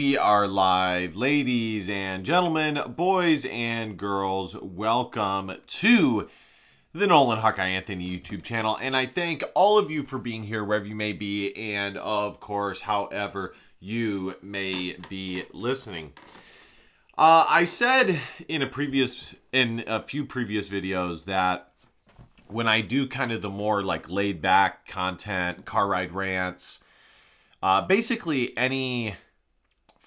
We are live, ladies and gentlemen, boys and girls. Welcome to the Nolan Hawkeye Anthony YouTube channel. And I thank all of you for being here wherever you may be. And of course, however you may be listening. I said in a few previous videos that when I do kind of the more like laid back content, car ride rants, basically any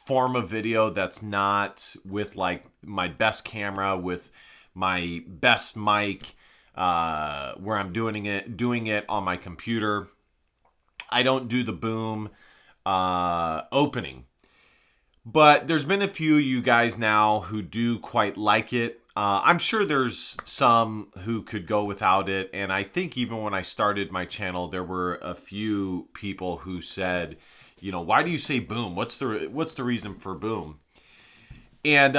form of video that's not with like my best camera, with my best mic, where I'm doing it on my computer. I don't do the boom opening. But there's been a few you guys now who do quite like it. I'm sure there's some who could go without it. And I think even when I started my channel, there were a few people who said, you know, why do you say boom? What's the reason for boom? And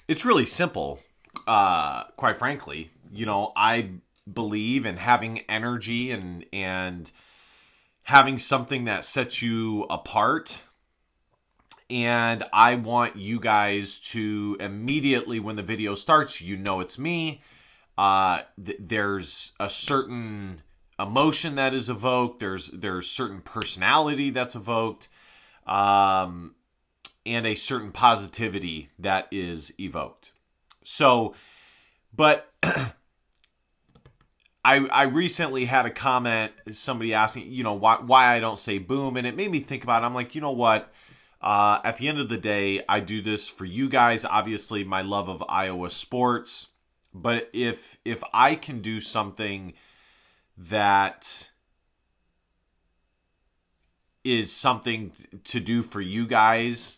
it's really simple, quite frankly. You know, I believe in having energy and having something that sets you apart. And I want you guys to immediately, when the video starts, you know it's me. There's a certain emotion that is evoked. There's certain personality that's evoked, and a certain positivity that is evoked. So, but I recently had a comment, somebody asking, you know, why I don't say boom, and it made me think about it. I'm like, you know what? At the end of the day, I do this for you guys. Obviously, my love of Iowa sports. But if I can do something that is something to do for you guys,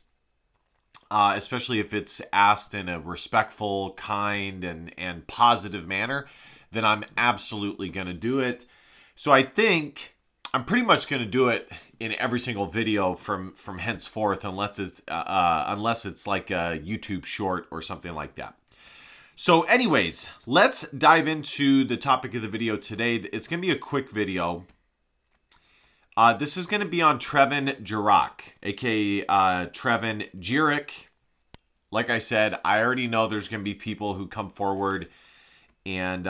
especially if it's asked in a respectful, kind, and positive manner, then I'm absolutely going to do it. So I think I'm pretty much going to do it in every single video from henceforth, unless it's like a YouTube short or something like that. So anyways, let's dive into the topic of the video today. It's going to be a quick video. This is going to be on Trevin Jirak, aka Trevin Jirak. Like I said, I already know there's going to be people who come forward and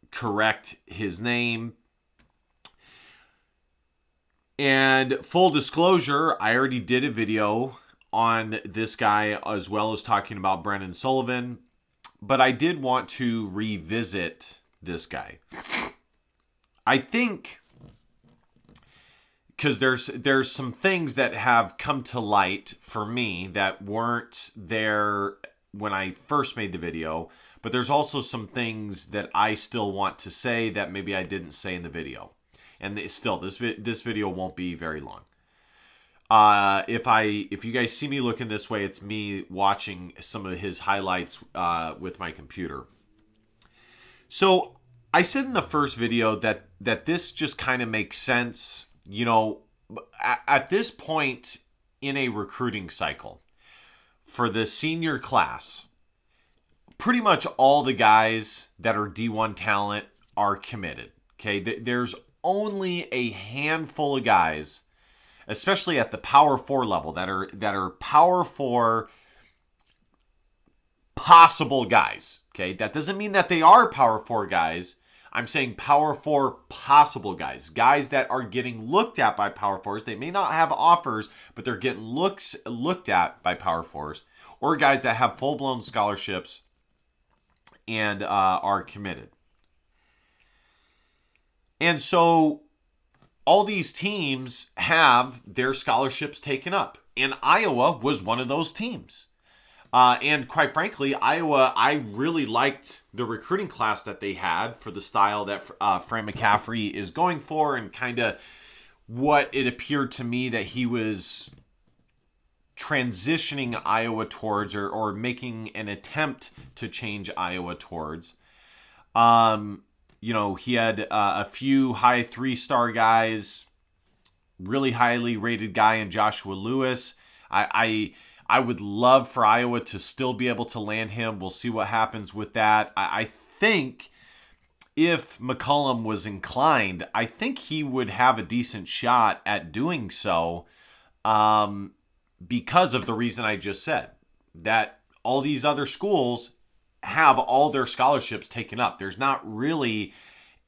correct his name. And full disclosure, I already did a video on this guy as well as talking about Brennan Sullivan. But I did want to revisit this guy. I think because there's some things that have come to light for me that weren't there when I first made the video. But there's also some things that I still want to say that maybe I didn't say in the video. And still, this video won't be very long. If you guys see me looking this way, it's me watching some of his highlights with my computer. So I said in the first video that this just kind of makes sense. You know, at this point in a recruiting cycle for the senior class, pretty much all the guys that are D1 talent are committed. Okay, there's only a handful of guys, especially at the Power 4 level, that are Power 4 possible guys. Okay, that doesn't mean that they are Power 4 guys. I'm saying Power 4 possible guys. Guys that are getting looked at by Power 4s. They may not have offers, but they're getting looked at by Power 4s. Or guys that have full-blown scholarships and are committed. And so all these teams have their scholarships taken up. And Iowa was one of those teams. And quite frankly, Iowa, I really liked the recruiting class that they had for the style that Fran McCaffrey is going for, and kind of what it appeared to me that he was transitioning Iowa towards, or making an attempt to change Iowa towards. You know, he had a few high 3-star guys, really highly rated guy in Joshua Lewis. I would love for Iowa to still be able to land him. We'll see what happens with that. I think if McCollum was inclined, I think he would have a decent shot at doing so. because of the reason I just said, that all these other schools have all their scholarships taken up. There's not really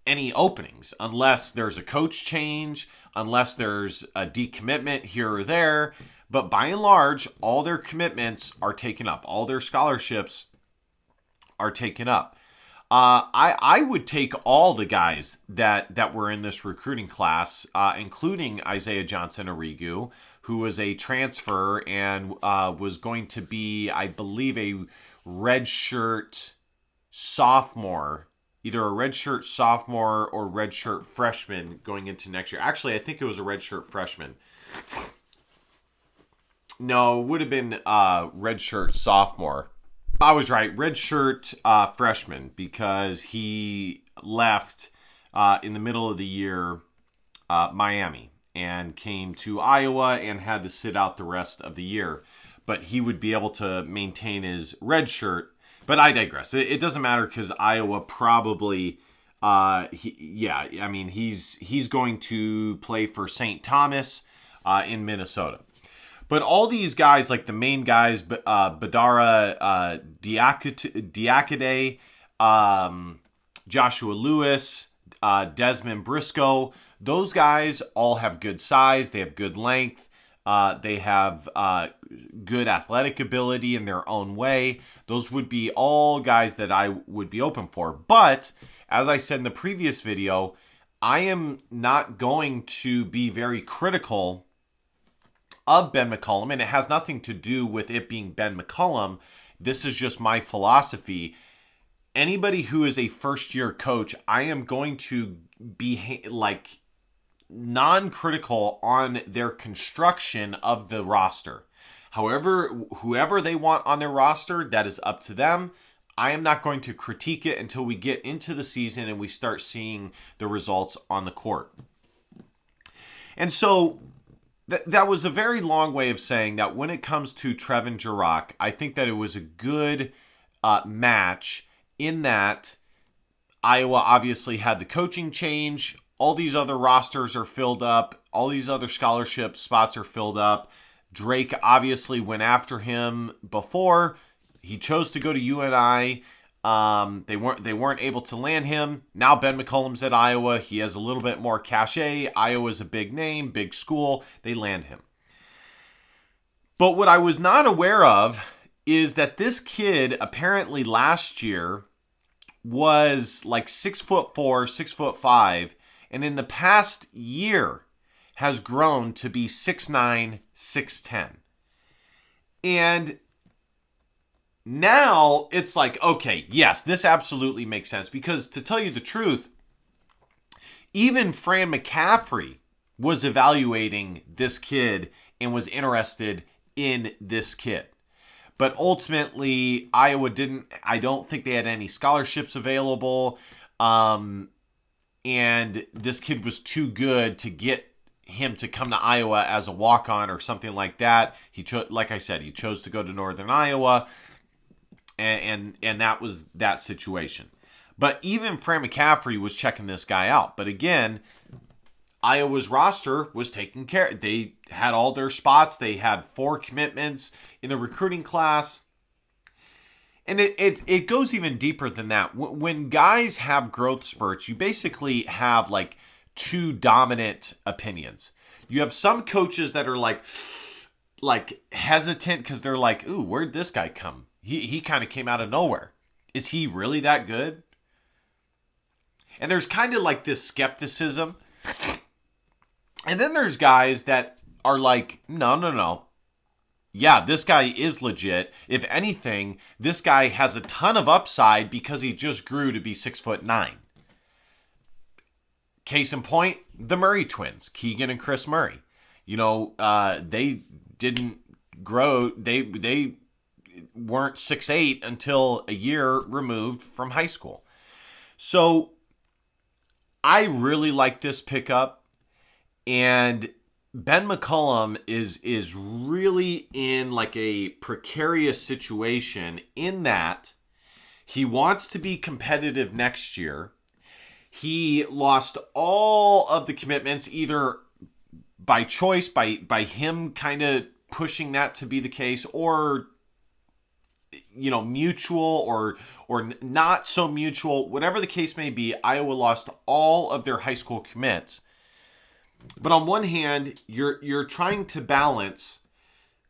any openings unless there's a coach change, unless there's a decommitment here or there. But by and large, all their commitments are taken up. All their scholarships are taken up. I would take all the guys that were in this recruiting class, including Isaiah Johnson-Arrigu, who was a transfer and was going to be, I believe, a redshirt sophomore, either a redshirt sophomore or redshirt freshman going into next year. Actually, I think it was a redshirt freshman. No, it would have been redshirt sophomore. I was right, redshirt freshman, because he left in the middle of the year Miami and came to Iowa and had to sit out the rest of the year. But he would be able to maintain his red shirt. But I digress. It doesn't matter because Iowa probably, he's going to play for St. Thomas in Minnesota. But all these guys, like the main guys, Badara Diakite, Joshua Lewis, Desmond Briscoe, those guys all have good size. They have good length. They have good athletic ability in their own way. Those would be all guys that I would be open for. But as I said in the previous video, I am not going to be very critical of Ben McCollum, and it has nothing to do with it being Ben McCollum. This is just my philosophy. Anybody who is a first-year coach, I am going to be like non-critical on their construction of the roster. However, whoever they want on their roster, that is up to them. I am not going to critique it until we get into the season and we start seeing the results on the court. And so that was a very long way of saying that when it comes to Trevin Jirak, I think that it was a good match in that Iowa obviously had the coaching change. All these other rosters are filled up. All these other scholarship spots are filled up. Drake obviously went after him before. He chose to go to UNI. They weren't able to land him. Now Ben McCollum's at Iowa. He has a little bit more cachet. Iowa's a big name, big school. They land him. But what I was not aware of is that this kid apparently last year was like 6'4", 6'5", and in the past year has grown to be 6'9", 6'10". And now it's like, okay, yes, this absolutely makes sense. Because to tell you the truth, even Fran McCaffrey was evaluating this kid and was interested in this kid. But ultimately, Iowa didn't, I don't think they had any scholarships available. And this kid was too good to get him to come to Iowa as a walk-on or something like that. Like I said, he chose to go to Northern Iowa. And that was that situation. But even Fran McCaffrey was checking this guy out. But again, Iowa's roster was taken care of. They had all their spots. They had 4 commitments in the recruiting class. And it goes even deeper than that. When guys have growth spurts, you basically have like 2 dominant opinions. You have some coaches that are like hesitant because they're like, ooh, where'd this guy come? He kind of came out of nowhere. Is he really that good? And there's kind of like this skepticism. And then there's guys that are like, no. Yeah, this guy is legit. If anything, this guy has a ton of upside because he just grew to be 6'9". Case in point, the Murray twins, Keegan and Chris Murray. They didn't grow. They weren't 6'8" until a year removed from high school. So I really like this pickup, and Ben McCollum is really in like a precarious situation in that he wants to be competitive next year. He lost all of the commitments either by choice, by him kind of pushing that to be the case, or mutual or not so mutual, whatever the case may be. Iowa lost all of their high school commits. But on one hand, you're trying to balance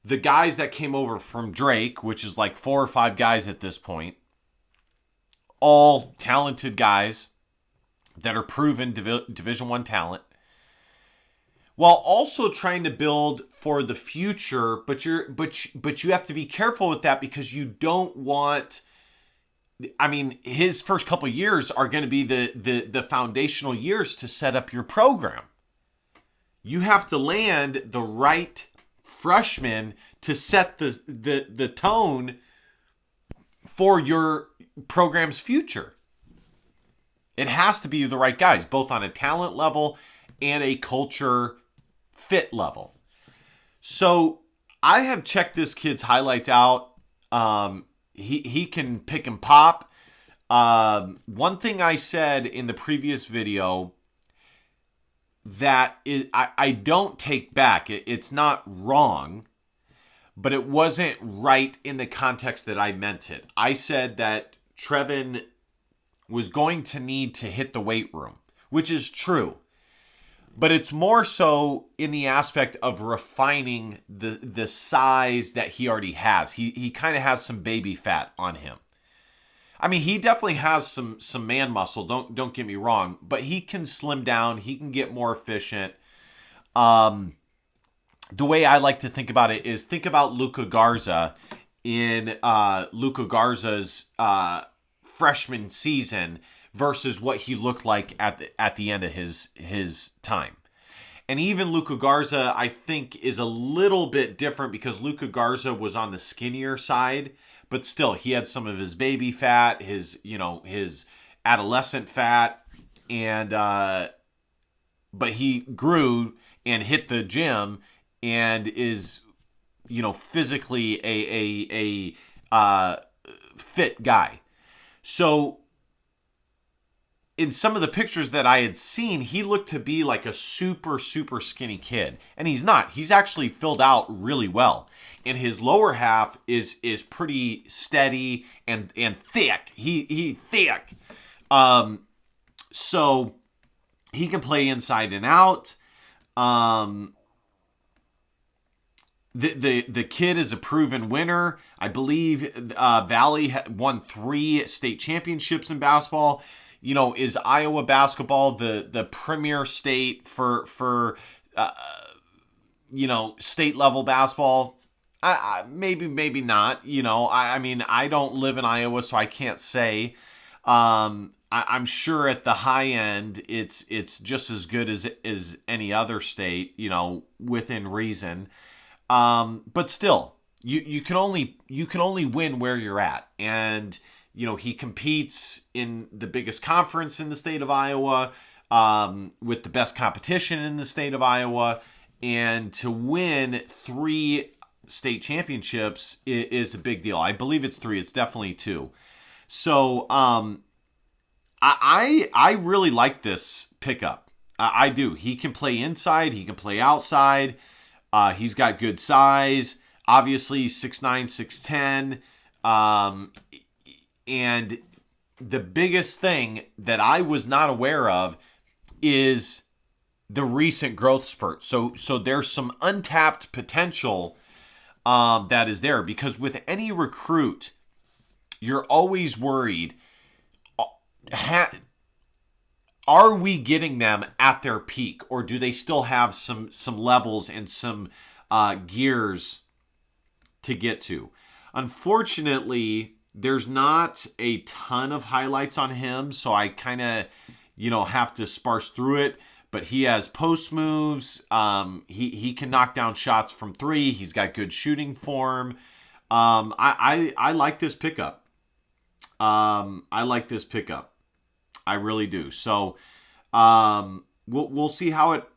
the guys that came over from Drake, which is like 4 or 5 guys at this point, all talented guys that are proven Division I talent, while also trying to build for the future. But you have to be careful with that, because you don't want. I mean, his first couple of years are going to be the foundational years to set up your program. You have to land the right freshmen to set the tone for your program's future. It has to be the right guys, both on a talent level and a culture fit level. So I have checked this kid's highlights out. He can pick and pop. One thing I said in the previous video that I don't take back. It's not wrong, but it wasn't right in the context that I meant it. I said that Trevin was going to need to hit the weight room, which is true. But it's more so in the aspect of refining the size that he already has. He kind of has some baby fat on him. I mean, he definitely has some man muscle, don't get me wrong, but he can slim down, he can get more efficient. The way I like to think about it is, think about Luka Garza in Luka Garza's freshman season versus what he looked like at the end of his time. And even Luka Garza, I think, is a little bit different, because Luka Garza was on the skinnier side, but still, he had some of his baby fat, his adolescent fat, and but he grew and hit the gym and is, physically a fit guy. So in some of the pictures that I had seen, he looked to be like a super, super skinny kid. And he's not. He's actually filled out really well. And his lower half is pretty steady and thick. He thick. So he can play inside and out. The kid is a proven winner. I believe Valley won 3 state championships in basketball. Is Iowa basketball the premier state for state level basketball? Maybe not. I mean, I don't live in Iowa, so I can't say. I'm sure at the high end, it's just as good as any other state, within reason. But still, you can only win where you're at, and he competes in the biggest conference in the state of Iowa, with the best competition in the state of Iowa, and to win 3 state championships is a big deal. I believe it's 3. It's definitely 2. So I really like this pickup. I do. He can play inside. He can play outside. He's got good size. Obviously, 6'9", 6'10". And the biggest thing that I was not aware of is the recent growth spurt. So there's some untapped potential that is there, because with any recruit, you're always worried, are we getting them at their peak, or do they still have some levels and some gears to get to? Unfortunately, there's not a ton of highlights on him, so I kind of, have to sparse through it. But he has post moves. He can knock down shots from 3. He's got good shooting form. I like this pickup. I like this pickup. I really do. So we'll see how it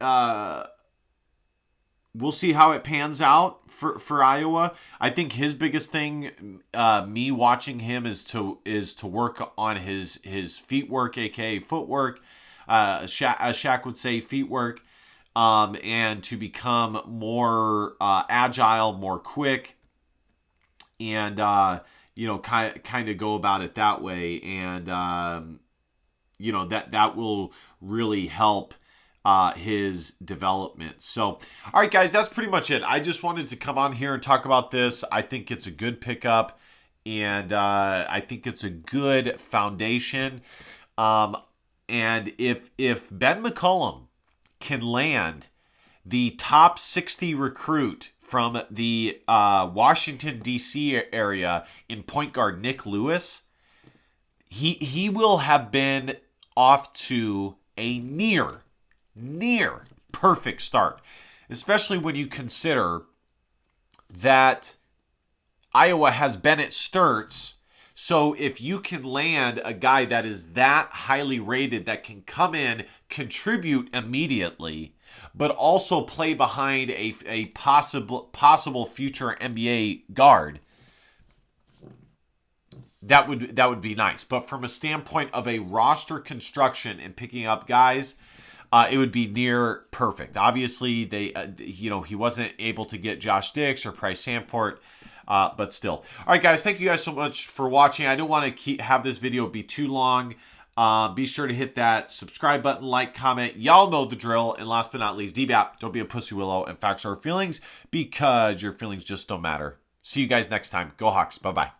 pans out for Iowa. I think his biggest thing, me watching him, is to work on his feet work, aka footwork. As Shaq would say, feet work. and to become more agile, more quick, and kind of go about it that way. And that will really help his development. So, all right, guys, that's pretty much it. I just wanted to come on here and talk about this. I think it's a good pickup, and I think it's a good foundation. And if Ben McCollum can land the top 60 recruit from the Washington, D.C. area in point guard Nick Lewis, he will have been off to a near perfect start, especially when you consider that Iowa has Bennett Sturts. So if you can land a guy that is that highly rated, that can come in, contribute immediately, but also play behind a possible future NBA guard, that would be nice. But from a standpoint of a roster construction and picking up guys, it would be near perfect. Obviously, he wasn't able to get Josh Dix or Price Samfort, but still. All right, guys, thank you guys so much for watching. I don't want to have this video be too long. Be sure to hit that subscribe button, like, comment. Y'all know the drill. And last but not least, DBAP, don't be a pussy willow and facts are feelings, because your feelings just don't matter. See you guys next time. Go Hawks. Bye-bye.